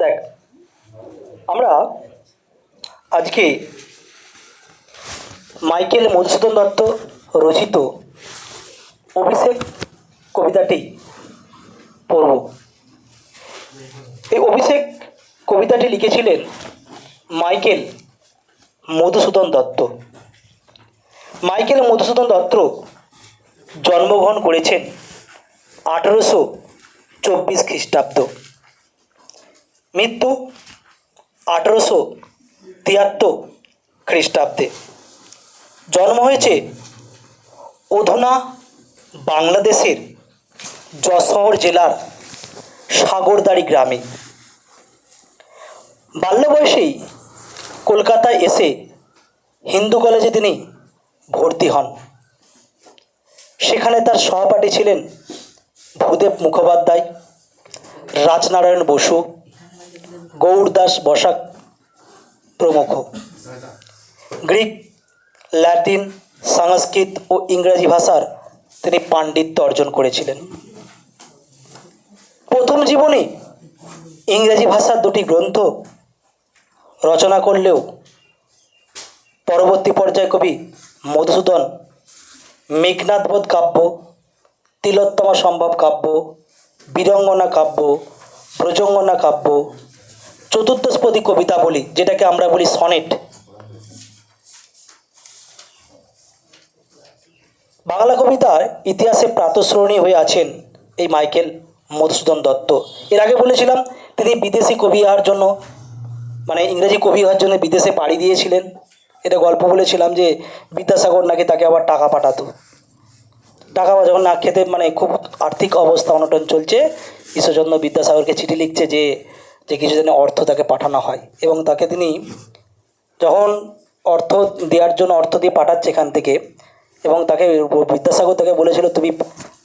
দেখ, আমরা আজকে মাইকেল মধুসূদন দত্ত রচিত অভিষেক কবিতাটি পড়ব। এই অভিষেক কবিতাটি লিখেছিলেন মাইকেল মধুসূদন দত্ত। মাইকেল মধুসূদন দত্ত জন্মগ্রহণ করেছেন 1824 খ্রিস্টাব্দ, মৃত্যু 1873 খ্রিস্টাব্দে। জন্ম হয়েছে অধুনা বাংলাদেশের যশোর জেলার সাগরদাড়ি গ্রামে। বাল্য বয়সেই কলকাতায় এসে হিন্দু কলেজে তিনি ভর্তি হন। সেখানে তার সহপাঠী ছিলেন ভূদেব মুখোপাধ্যায়, রাজনারায়ণ বসু, গৌরদাস বসাক প্রমুখ। গ্রিক, ল্যাটিন, সংস্কৃত ও ইংরেজি ভাষার তিনি পাণ্ডিত্য অর্জন করেছিলেন। প্রথম জীবনে ইংরেজি ভাষার দুটি গ্রন্থ রচনা করলেও পরবর্তী পর্যায়ে কবি মধুসূদন মেঘনাদবধ কাব্য, তিলোত্তমা সম্ভব কাব্য, বীরঙ্গনা কাব্য, ব্রজঙ্গনা কাব্য, চতুর্দশপদী কবিতা বলি, যেটাকে আমরা বলি সনেট, বাংলা কবিতার ইতিহাসে প্রাতঃস্মরণীয় হয়ে আছেন এই মাইকেল মধুসূদন দত্ত। এর আগে বলেছিলাম তিনি বিদেশি কবি হওয়ার জন্য, মানে ইংরেজি কবি হওয়ার জন্য বিদেশে পাড়ি দিয়েছিলেন। এটা গল্প বলেছিলাম যে বিদ্যাসাগর নাকি তাকে আবার টাকা পাঠাতো। টাকা যখন না খেতে, মানে খুব আর্থিক অবস্থা অনটন চলছে, ঈশ্বরচন্দ্র বিদ্যাসাগরকে চিঠি লিখছে যে কিছু দিনের অর্থ তাকে পাঠানো হয়, এবং তাকে তিনি যখন অর্থ দেওয়ার জন্য অর্থ দিয়ে পাঠাচ্ছে এখান থেকে, এবং তাকে বিদ্যাসাগর তাকে বলেছিল তুমি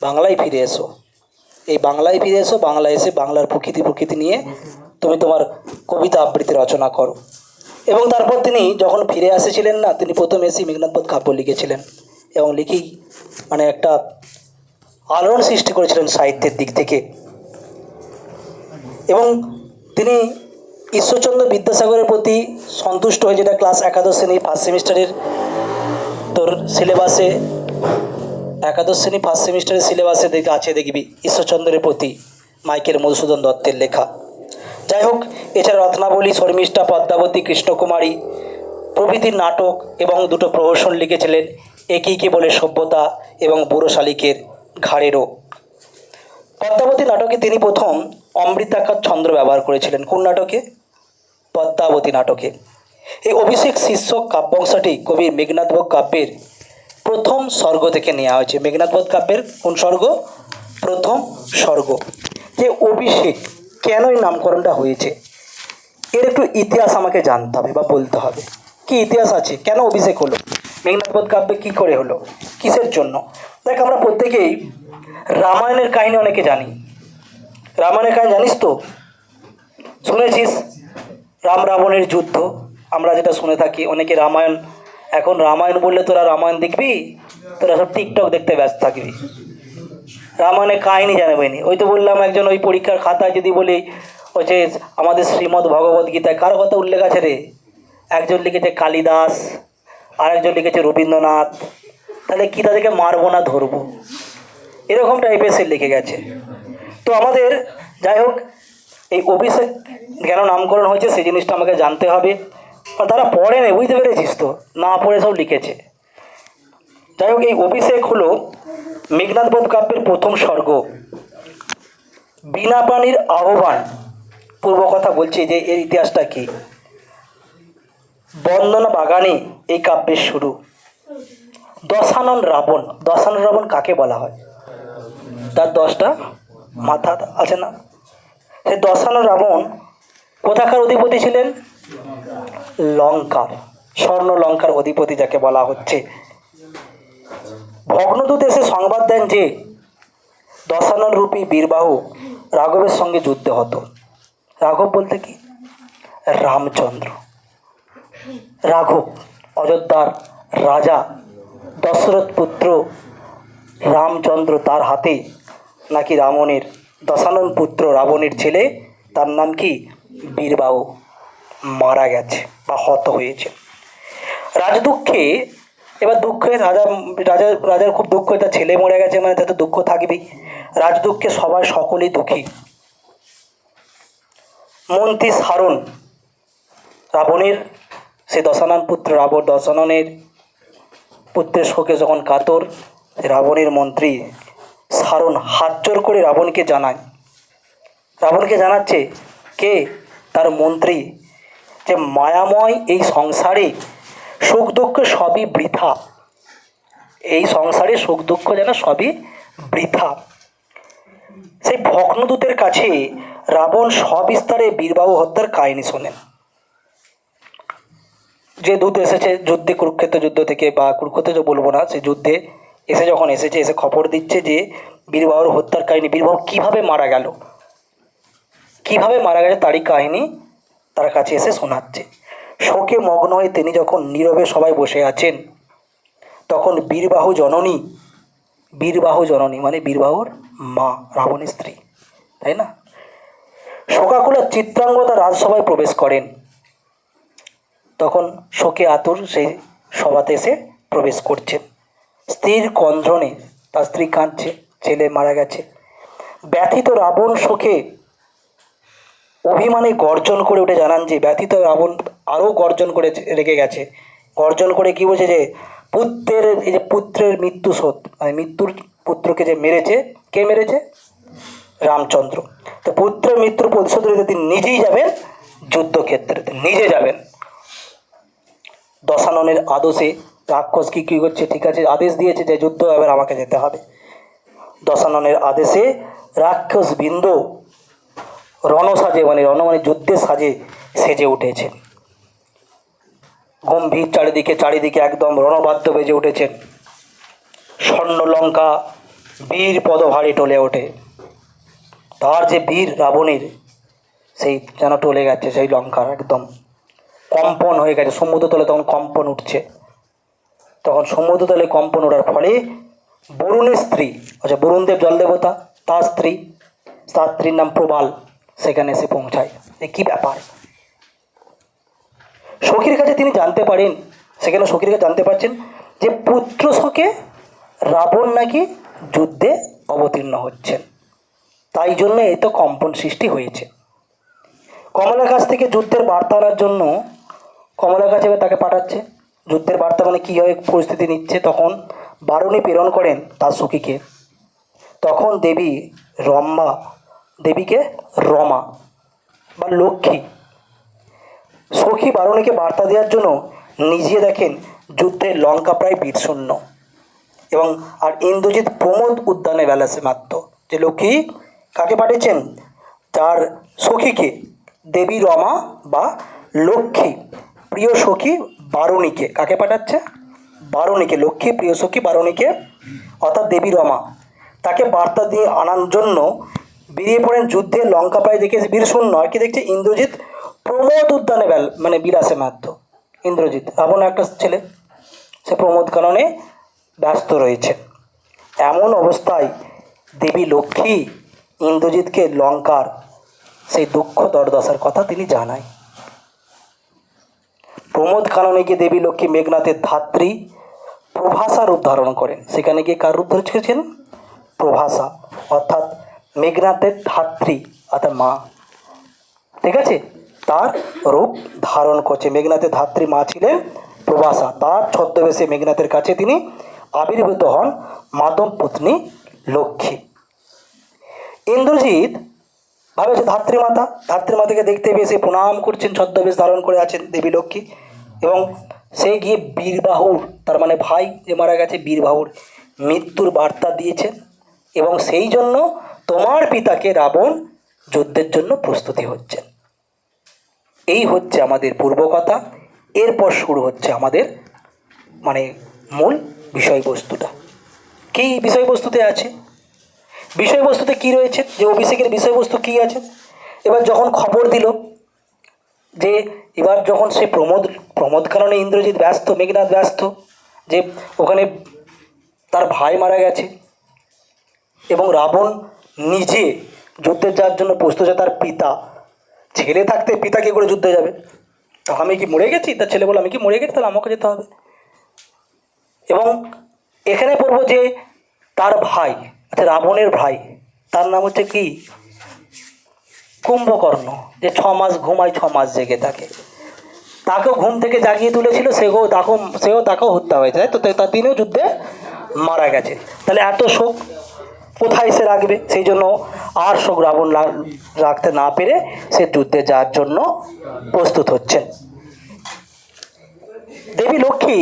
বাংলায় ফিরে এসো, এই বাংলায় ফিরে এসো, বাংলায় এসে বাংলার প্রকৃতি নিয়ে তুমি তোমার কবিতা আবৃত্তি রচনা করো। এবং তারপর তিনি যখন ফিরে আসেছিলেন না, তিনি প্রথম এসে মেঘনাদবধ কাব্য লিখেছিলেন, এবং লিখেই মানে একটা আলোড়ন সৃষ্টি করেছিলেন সাহিত্যের দিক থেকে। এবং তিনি ঈশ্বরচন্দ্র বিদ্যাসাগরের প্রতি সন্তুষ্ট হয়ে, যেটা ক্লাস একাদশ শ্রেণী ফার্স্ট সেমিস্টারের তোর সিলেবাসে, একাদশ শ্রেণী ফার্স্ট সেমিস্টারের সিলেবাসে আছে দেখবি ঈশ্বরচন্দ্রের প্রতি মাইকেল মধুসূদন দত্তের লেখা। যাই হোক, এছাড়া রত্নাবলী, শর্মিষ্ঠা, পদ্মাবতী, কৃষ্ণকুমারী প্রভৃতির নাটক এবং দুটো প্রহসন লিখেছিলেন, একেইকে বলে সভ্যতা এবং বুড়ো শালিকের ঘাড়েরও। পদ্মাবতী নাটকে তিনি প্রথম অমৃতাকার ছন্দ ব্যবহার করেছিলেন। কোন নাটকে? পদ্মাবতী নাটকে। এই অভিষেক শীর্ষক কাব্যাংশটি কবির মেঘনাদবধ কাব্যের প্রথম স্বর্গ থেকে নেওয়া হয়েছে। মেঘনাদবধ কাব্যের কোন স্বর্গ? প্রথম স্বর্গ। যে অভিষেক, কেন এই নামকরণটা হয়েছে, এর একটু ইতিহাস আমাকে জানতে হবে বা বলতে হবে। কি ইতিহাস আছে, কেন অভিষেক হলো, মেঘনাদবধ কাব্যে কী করে হলো, কিসের জন্য? দেখ, আমরা প্রত্যেকেই রামায়ণের কাহিনী অনেকে জানি। রামায়ণের কাহিনী জানিস তো? শুনেছিস রাম রাবণের যুদ্ধ, আমরা যেটা শুনে থাকি অনেকে। রামায়ণ, এখন রামায়ণ বললে তোরা রামায়ণ দেখবি, তোরা সব টিকটক দেখতে ব্যস্ত থাকবি, রামায়ণের কাহিনী জানাবে নি। ওই তো বললাম, একজন ওই পরীক্ষার খাতায় যদি বলি ওই যে আমাদের শ্রীমদ্ ভগবদ্ গীতায় কার কথা উল্লেখ আছে রে, একজন লিখেছে কালিদাস, আর একজন লিখেছে রবীন্দ্রনাথ, তাহলে কি তাদেরকে মারবো না ধরবো, এরকম টাইপের সে লিখে গেছে। তো আমাদের, যাই হোক, এই অভিষেক কেন নামকরণ হয়েছে সেই জিনিসটা আমাকে জানতে হবে। তারা পড়ে নেই, বুঝতে পেরেছিস তো, না পড়ে সব লিখেছে। যাই হোক, এই অভিষেক হলো মেঘনাদবধ কাব্যের প্রথম স্বর্গ। বিনা পানির আহ্বান, পূর্ব কথা বলছি যে এর ইতিহাসটা কি। বন্দনা বাগানে এই কাব্যের শুরু। দশানন রাবণ, দশানন রাবণ কাকে বলা হয়? তার 10টা মাথা আছে না? সেই দশানন রাবণ কোথাকার অধিপতি ছিলেন? লঙ্কার, স্বর্ণ লঙ্কার অধিপতি যাকে বলা হচ্ছে। ভগ্নদূত এসে সংবাদ দেন যে দশানন রূপী বীরবাহু রাঘবের সঙ্গে যুদ্ধ হতো। রাঘব বলতে কি? রামচন্দ্র। রাঘব অযোধ্যার রাজা দশরথ পুত্র রামচন্দ্র, তার হাতে নাকি রাবণের, দশানন পুত্র রাবণের ছেলে, তার নাম কি? বীরবাহু মারা গেছে বা হত হয়েছে। রাজদুঃখে, এবার দুঃখে রাজার খুব দুঃখ, তার ছেলে মরে গেছে মানে তার তো দুঃখ থাকবেই। রাজদুঃখে সবাই সকলেই দুঃখী। মন্ত্রী সারণ, রাবণের সে দশানন পুত্র রাবণ, দশাননের পুত্রের শোকে যখন কাতর, রাবণের মন্ত্রী সারণ হাত জোর করে রাবণকে জানাচ্ছে কে, তার মন্ত্রী, যে মায়াময় এই সংসারে সুখ দুঃখ সবই বৃথা, এই সংসারে সুখ দুঃখ যেন সবই বৃথা। সেই ভগ্নদূতের কাছে রাবণ সবিস্তারে বীরবাহু হত্যার কাহিনী শোনেন। যে দূত এসেছে যুদ্ধে, কুরুক্ষেত্র যুদ্ধ থেকে, বা কুরুক্ষেত্র বলবো না, সেই যুদ্ধে এসে খবর দিচ্ছে যে বীরবাহুর হত্যার কাহিনী, বীরবাহু কীভাবে মারা গেছে তারই কাহিনী তার কাছে এসে শোনাচ্ছে। শোকে মগ্ন হয়ে তিনি যখন নীরবে সবাই বসে আছেন, তখন বীরবাহু জননী মানে বীরবাহুর মা, রাবণের স্ত্রী, তাই না, শোকাকুলা চিত্রাঙ্গদা রাজসভায় প্রবেশ করেন। তখন শোকে আতুর সেই সভাতে এসে প্রবেশ করছেন। স্ত্রীর ক্রন্দনে, তার স্ত্রী কাঁদছে, ছেলে মারা গেছে। ব্যথিত রাবণ শোকে অভিমানে গর্জন করে উঠে জানান যে, ব্যথিত রাবণ আরও গর্জন করে রেগে গেছে। গর্জন করে কি বলছে, যে পুত্রের মৃত্যু শোধ, মানে মৃত্যুর পুত্রকে যে মেরেছে, কে মেরেছে, রামচন্দ্র, তো পুত্রের মৃত্যুর প্রতিশোধ নিতে তিনি নিজেই যাবেন যুদ্ধক্ষেত্রে, নিজে যাবেন। দশাননের আদেশে রাক্ষস কি করছে, ঠিক আছে, আদেশ দিয়েছে যে যুদ্ধ এবার আমাকে যেতে হবে। দশাননের আদেশে রাক্ষস বৃন্দ রণসাজে, মানে যুদ্ধের সাজে সেজে উঠেছেন। গম্ভীর চারিদিকে একদম রণবাদ্য বেজে উঠেছেন। স্বর্ণলঙ্কা বীর পদভারে টলে ওঠে। তার যে বীর রাবণের, সেই যেন টলে গেছে, সেই লঙ্কার একদম কম্পন হয়ে গেছে। সমুদ্রতলে তখন কম্পন উঠছে। তখন সমুদ্রতলে কম্পন ওঠার ফলে বরুণের স্ত্রী, আচ্ছা বরুণদেব জলদেবতা, তার স্ত্রীর নাম প্রবাল, সেখানে এসে পৌঁছায়। কী ব্যাপার, সখীর কাছে তিনি জানতে পারেন, সেখানে সখীর কাছে জানতে পারছেন যে পুত্র শোকে রাবণ নাকি যুদ্ধে অবতীর্ণ হচ্ছেন, তাই জন্য এই তো কম্পন সৃষ্টি হয়েছে। কমলার কাছ থেকে যুদ্ধের বার্তা আনার জন্য কমলার কাছে তাকে পাঠাচ্ছে। যুদ্ধের বার্তা মানে কীভাবে পরিস্থিতি নিচ্ছে, তখন বারুণী প্রেরণ করেন তার সখীকে। তখন দেবীকে রমা বা লক্ষ্মী, সখী বারুণীকে বার্তা দেওয়ার জন্য নিজে দেখেন যুদ্ধের লঙ্কা প্রায় বীরশূন্য, এবং আর ইন্দ্রজিৎ প্রমোদ উদ্যানে বেলাসে মাত্র। যে লক্ষ্মী কাকে পাঠিয়েছেন, তার সখীকে, দেবী রমা বা লক্ষ্মী প্রিয় সখী বারুণীকে, কাকে পাঠাচ্ছে, বারুণীকে, লক্ষ্মী প্রিয় সখী বারুণীকে, অর্থাৎ দেবী রমা, তাকে বার্তা দিয়ে আনার জন্য বেরিয়ে পড়েন যুদ্ধে। লঙ্কা প্রায় দেখে বীরশূন্য, আর কি দেখছে, ইন্দ্রজিৎ প্রমোদ উদ্যানে মানে বিলাসে মাত্র। ইন্দ্রজিৎ রাবণ একটা ছেলে, সে প্রমোদ কাননে ব্যস্ত রয়েছে। এমন অবস্থায় দেবী লক্ষ্মী ইন্দ্রজিৎকে লঙ্কার সেই দুঃখ দুর্দশার কথা তিনি জানায়। প্রমোদ কাননে গিয়ে দেবী লক্ষ্মী মেঘনাথের ধাত্রী প্রভাষা রূপ ধারণ করেন। সেখানে গিয়ে কার রূপ ধরেছেন, প্রভাষা, অর্থাৎ মেঘনাথের ধাত্রী, অর্থাৎ মা, ঠিক আছে, তার রূপ ধারণ করছে। মেঘনাথের ধাত্রী মা ছিলেন প্রভাষা, তার ছদ্মবেশে মেঘনাথের কাছে তিনি আবির্ভূত হন মাধব পত্নী লক্ষ্মী। ইন্দ্রজিৎ ভাবে যে ধাত্রীমাতাকে দেখতে পেয়ে সে প্রণাম করছেন, ছদ্মবেশ ধারণ করে আছেন দেবী লক্ষ্মী, এবং সে গিয়ে বীরবাহুর, তার মানে ভাই যে মারা গেছে, বীরবাহুর মৃত্যুর বার্তা দিয়েছেন, এবং সেই জন্য তোমার পিতাকে রাবণ যুদ্ধের জন্য প্রস্তুতি হচ্ছেন। এই হচ্ছে আমাদের পূর্বকথা। এরপর শুরু হচ্ছে আমাদের মানে মূল বিষয়বস্তুটা। কী বিষয়বস্তুতে আছে, বিষয়বস্তুতে কী রয়েছে, যে অভিষেকের বিষয়বস্তু কী আছে। এবার যখন খবর দিল যে, এবার যখন সে প্রমোদ কারণে ইন্দ্রজিৎ ব্যস্ত, মেঘনাথ ব্যস্ত, যে ওখানে তার ভাই মারা গেছে, এবং রাবণ নিজে যুদ্ধে যাওয়ার জন্য প্রস্তুত, তার পিতা ছেলে থাকতে পিতা কী করে যুদ্ধে যাবে? আমি কি মরে গেছি? তার ছেলে বলে আমি কি মরে গেছি, তাহলে আমাকে যেতে হবে। এবং এখানে পড়বো যে তার ভাই, আচ্ছা রাবণের ভাই, তার নাম হচ্ছে কি? কুম্ভকর্ণ, যে 6 মাস ঘুমায় 6 মাস জেগে থাকে। তাকেও ঘুম থেকে জাগিয়ে তুলেছিল, তাকেও হত্যা হয়েছে, তাই তো? তার তিনিও যুদ্ধে মারা গেছে। তাহলে এত শোক কোথায় সে রাখবে? সেই জন্য আর শোক রাবণ রাখতে না পেরে সে যুদ্ধে যাওয়ার জন্য প্রস্তুত হচ্ছেন। দেবী লক্ষ্মী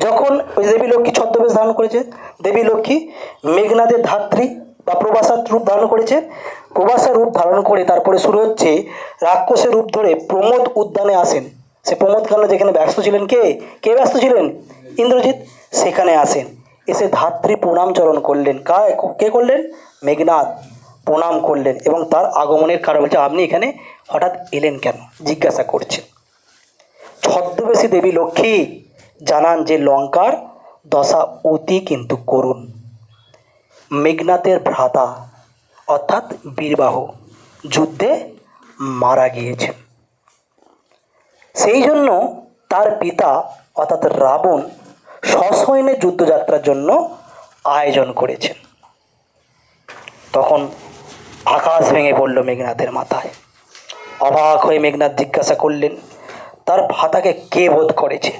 যখন ওই দেবী লক্ষ্মী ছদ্মবেশ ধারণ করেছে, দেবী লক্ষ্মী মেঘনাদের ধাত্রী বা প্রবাসার রূপ ধারণ করেছে। প্রবাসার রূপ ধারণ করে তারপরে শুরু হচ্ছে রাক্ষসের রূপ ধরে প্রমোদ উদ্যানে আসেন। সে প্রমোদ কান্না যেখানে ব্যস্ত ছিলেন, কে ব্যস্ত ছিলেন? ইন্দ্রজিৎ। সেখানে আসেন, এসে ধাত্রী প্রণাম চরণ করলেন। কে করলেন? মেঘনাদ প্রণাম করলেন এবং তার আগমনের কারণ বলছে, আপনি এখানে হঠাৎ এলেন কেন জিজ্ঞাসা করছেন। ছদ্মবেশী দেবী লক্ষ্মী জানান যে লঙ্কার দশা অতি কিন্তু করুণ। মেঘনাদের ভ্রাতা অর্থাৎ বীরবাহ যুদ্ধে মারা গিয়েছেন। সেই জন্য তার পিতা অর্থাৎ রাবণ সসৈন্যে যুদ্ধযাত্রার জন্য আয়োজন করেছেন। তখন আকাশ ভেঙে পড়ল মেঘনাদের মাথায়। অবাক হয়ে মেঘনাদ জিজ্ঞাসা করলেন তার ভ্রাতাকে কে বধ করেছে।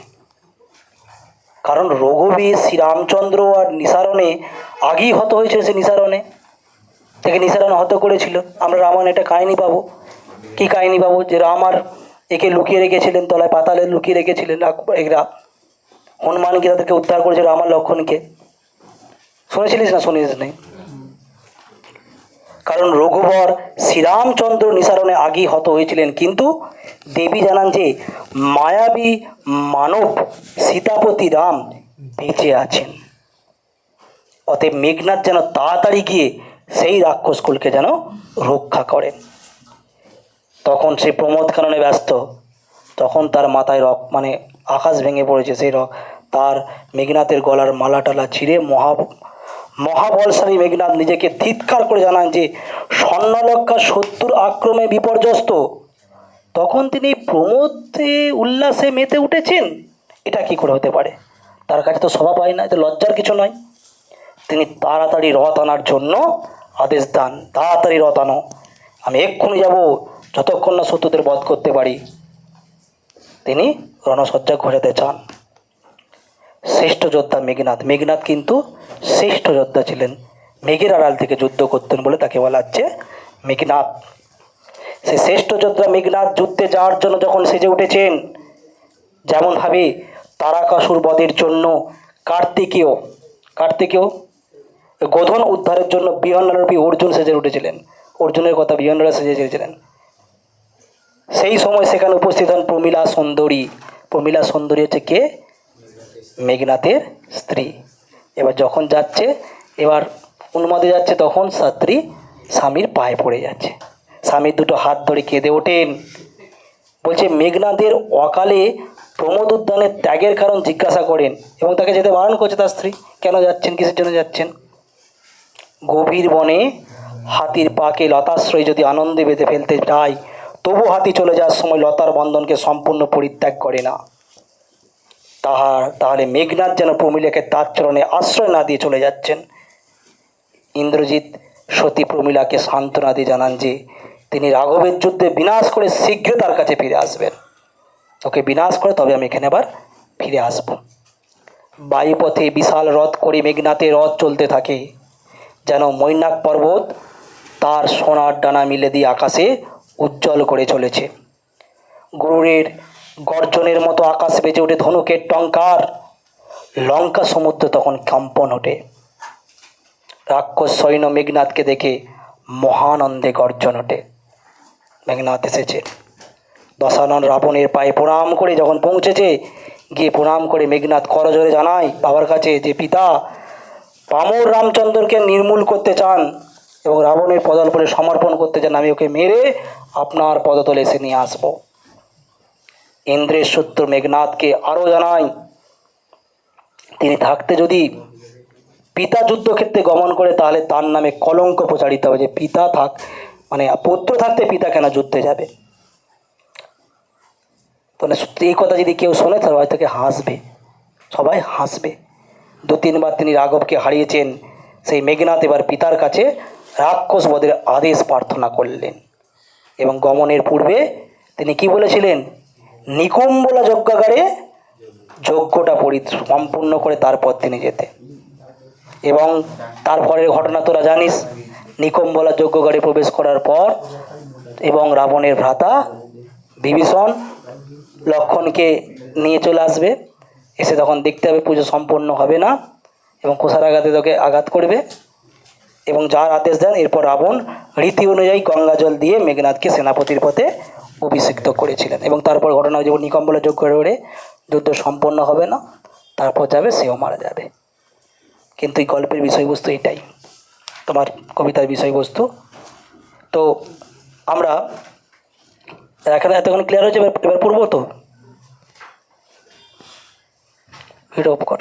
কারণ রঘুবীর শ্রীরামচন্দ্র আর নিসারণে আগেই হত হয়েছিল, সে নিসারণে থেকে নিসারণ হত করেছিল। আমরা রামায়ণে একটা কাহিনী পাবো। কী কাহিনী পাবো? যে রাম আর একে লুকিয়ে রেখেছিলেন, তলায় পাতালে লুকিয়ে রেখেছিলেন এরা। হনুমান গিয়ে তাদেরকে উদ্ধার করেছে, রাম আর লক্ষ্মণকে। শুনেছিলিস না? শুনিস নেই? কারণ রঘুবর শ্রীরামচন্দ্র নিসারণে আগেই হত হয়েছিলেন, কিন্তু দেবী জানান যে মায়াবী মানব সীতাপতি রাম বেঁচে আছেন। অতএব মেঘনাদ যেন তাড়াতাড়ি গিয়ে সেই রাক্ষসকুলকে যেন রক্ষা করেন। তখন সে প্রমোদ কাননে ব্যস্ত। তখন তার মাথায় আকাশ ভেঙে পড়েছে। সেই তার মেঘনাথের গলার মালা টালা ছিঁড়ে মহাবলশালী মেঘনাদ নিজেকে ধিক্কার করে জানান যে স্বর্ণলঙ্কা শত্রুর আক্রমে বিপর্যস্ত। তখন তিনি প্রমোদে উল্লাসে মেতে উঠেছেন। এটা কি করে হতে পারে? তার কাছে তো শোভা পায় না, এটা লজ্জার কিছু নয়। তিনি তাড়াতাড়ি রথ আনার জন্য আদেশ দেন, তাড়াতাড়ি রথ আনো, আমি এক্ষুনি যাব, যতক্ষণ না শত্রুদের বধ করতে পারি। তিনি রণসজ্জা ঘোষাতে চান। শ্রেষ্ঠ যোদ্ধা মেঘনাদ কিন্তু শ্রেষ্ঠ যোদ্ধা ছিলেন। মেঘের আড়াল থেকে যুদ্ধ করতেন বলে তাকে বলা হচ্ছে মেঘনাদ। সেই শ্রেষ্ঠ যোদ্ধা মেঘনাদ যুদ্ধে যাওয়ার জন্য যখন সেজে উঠেছেন, যেমনভাবে তারাকাসুর বধের জন্য কার্তিকেয় গোধন উদ্ধারের জন্য বিহন্নরূপী অর্জুন সেজে উঠেছিলেন। অর্জুনের কথা বিহন্নরা সেজে চেয়েছিলেন। সেই সময় সেখানে উপস্থিত হন প্রমীলা সুন্দরী। প্রমীলা সুন্দরী হচ্ছে কে? মেঘনাথের স্ত্রী। এবার যখন যাচ্ছে, এবার উন্মাদে যাচ্ছে, তখন স্ত্রী স্বামীর পায়ে পড়ে যাচ্ছে। স্বামীর দুটো হাত ধরে কেঁদে ওঠেন। বলছে মেঘনাদের অকালে প্রমোদ উদ্যানের ত্যাগের কারণ জিজ্ঞাসা করেন এবং তাকে যেতে বারণ করছে তার স্ত্রী। কেন যাচ্ছেন, কিসের জন্য যাচ্ছেন? গভীর বনে হাতির পাকে লতাশ্রয় যদি আনন্দে বেঁধে ফেলতে চায়, তবু হাতি চলে যাওয়ার সময় লতার বন্ধনকে সম্পূর্ণ পরিত্যাগ করে না। তাহলে মেঘনাদ যেন প্রমীলাকে তার চরণে আশ্রয় না দিয়ে চলে যাচ্ছেন। ইন্দ্রজিৎ সতী প্রমীলাকে সান্ত্বনা দিয়ে জানান যে তিনি রাঘবের যুদ্ধে বিনাশ করে শীঘ্র তার কাছে ফিরে আসবেন। ওকে বিনাশ করে তবে আমি এখানে আবার ফিরে আসব। বায়ুপথে বিশাল রথ করে মেঘনাথের রথ চলতে থাকে, যেন মৈনাক পর্বত তার সোনার ডানা মিলে দিয়ে আকাশে উজ্জ্বল করে চলেছে। গরুরের গর্জনের মতো আকাশ বেজে ওঠে ধনুকের টঙ্কার। লঙ্কা সমুদ্র তখন কম্পন ওঠে। রাক্ষস সৈন্য মেঘনাথকে দেখে মহানন্দে গর্জন ওঠে। মেঘনাথ এসেছে। দশানন রাবণের পায়ে প্রণাম করে যখন পৌঁছেছে, গিয়ে প্রণাম করে মেঘনাথ করজোরে জানায় বাবার কাছে যে পিতা পামর রামচন্দ্রকে নির্মূল করতে চান এবং রাবণের পদতলে সমর্পণ করতে চান। আমি ওকে মেরে আপনার পদতলে এসে নিয়ে আসব। ইন্দ্রের শত্রু মেঘনাথকে আরও জানায় তিনি থাকতে যদি পিতা যুদ্ধক্ষেত্রে গমন করে, তাহলে তার নামে কলঙ্ক প্রচারিত হবে যে মানে পুত্র থাকতে পিতা কেন যুদ্ধে যাবে? তাহলে এই কথা যদি কেউ শোনে তাহলে হয়তো থেকে হাসবে, সবাই হাসবে। 2-3 বার তিনি রাঘবকে হারিয়েছেন। সেই মেঘনাদ এবার পিতার কাছে রাক্ষস বধের আদেশ প্রার্থনা করলেন এবং গমনের পূর্বে তিনি কি বলেছিলেন? নিকুম্বলা যজ্ঞাগারে যজ্ঞটা সম্পূর্ণ করে তারপর তিনি যেতে। এবং তারপরের ঘটনা তোরা জানিস, নিকুম্বলা যজ্ঞাগারে প্রবেশ করার পর এবং রাবণের ভ্রাতা বিভীষণ লক্ষ্মণকে নিয়ে চলে আসবে, এসে তখন দেখতে হবে পুজো সম্পন্ন হবে না এবং কুশারাঘাতে তোকে আঘাত করবে এবং যার আদেশ দেন এরপর রাবণ রীতি অনুযায়ী গঙ্গা জল দিয়ে মেঘনাদকে সেনাপতির পথে অভিষিক্ত করেছিলেন। এবং তারপর ঘটনা যখন নিকুম্বলা যজ্ঞ করে যুদ্ধ সম্পন্ন হবে না, তারপর যাবে সেও মারা যাবে। কিন্তু এই গল্পের বিষয়বস্তু এটাই, তোমার কবিতার বিষয়বস্তু। তো আমরা এখানে এতক্ষণ ক্লিয়ার হয়েছে, এবার পড়বো তো। ভিডিও অফ কর।